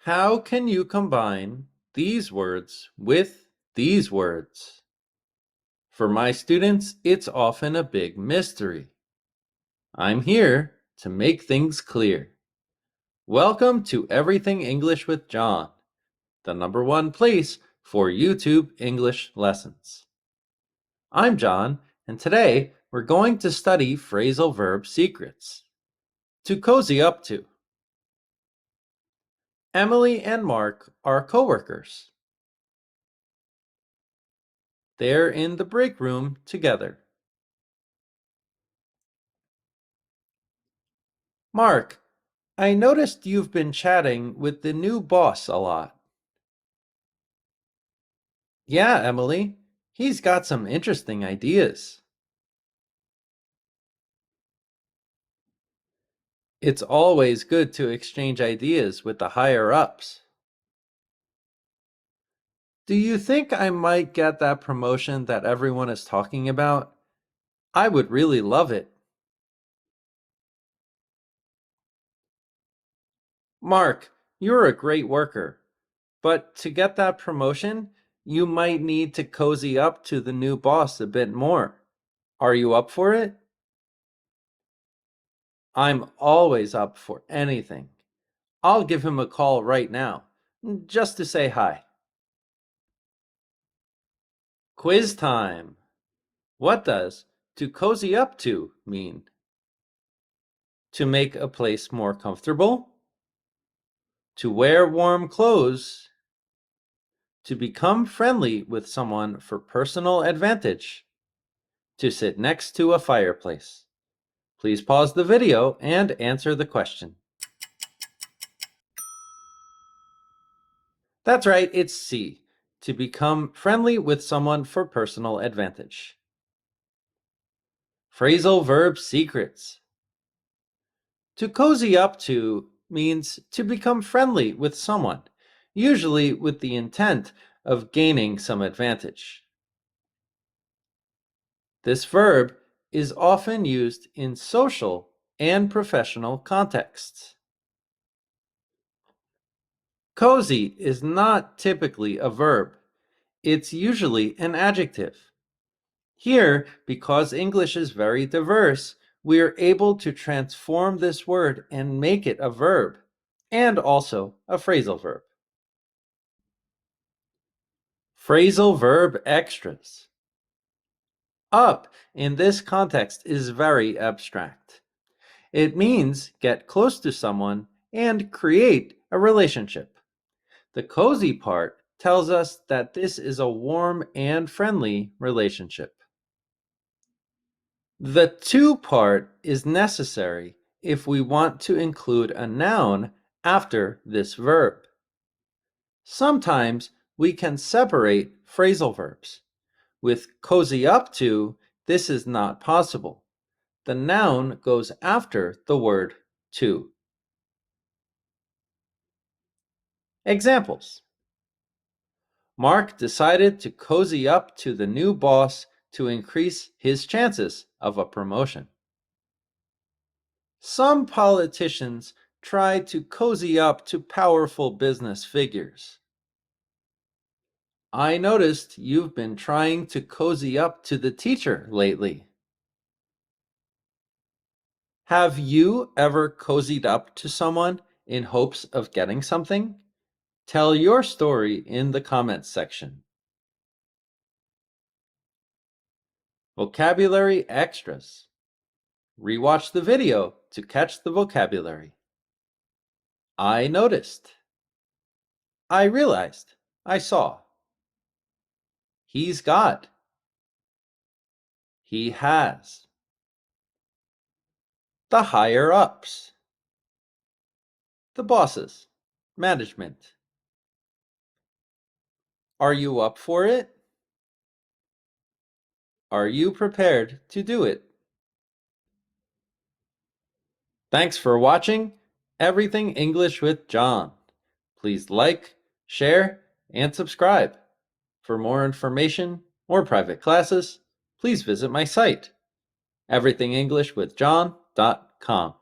How can you combine these words with these words? For my students, it's often a big mystery. I'm here to make things clear. Welcome to Everything English with John, the #1 place for YouTube English lessons. I'm John, and today we're going to study phrasal verb secrets. To cozy up to. Emily and Mark are coworkers. They're in the break room together. Mark, I noticed you've been chatting with the new boss a lot. Yeah, Emily, he's got some interesting ideas. It's always good to exchange ideas with the higher ups. Do you think I might get that promotion that everyone is talking about? I would really love it. Mark, you're a great worker, but to get that promotion, you might need to cozy up to the new boss a bit more. Are you up for it? I'm always up for anything. I'll give him a call right now, just to say hi. Quiz time. What does to cozy up to mean? To make a place more comfortable? To wear warm clothes? To become friendly with someone for personal advantage? To sit next to a fireplace? Please pause the video and answer the question. That's right, it's C. To become friendly with someone for personal advantage. Phrasal verb secrets. To cozy up to means to become friendly with someone, usually with the intent of gaining some advantage. This verb is often used in social and professional contexts. Cozy is not typically a verb. It's usually an adjective. Here, because English is very diverse, we are able to transform this word and make it a verb, and also a phrasal verb. Phrasal verb extras. Up in this context is very abstract. It means get close to someone and create a relationship. The cozy part tells us that this is a warm and friendly relationship. The to part is necessary if we want to include a noun after this verb. Sometimes we can separate phrasal verbs. With cozy up to, this is not possible. The noun goes after the word to. Examples. Mark decided to cozy up to the new boss to increase his chances of a promotion. Some politicians try to cozy up to powerful business figures. I noticed you've been trying to cozy up to the teacher lately. Have you ever cozied up to someone in hopes of getting something? Tell your story in the comments section. Vocabulary extras. Rewatch the video to catch the vocabulary. I noticed. I realized. I saw. He's got. He has. The higher ups. The bosses. Management. Are you up for it? Are you prepared to do it? Thanks for watching Everything English with John. Please like, share, and subscribe. For more information or private classes, please visit my site, everythingenglishwithjohn.com.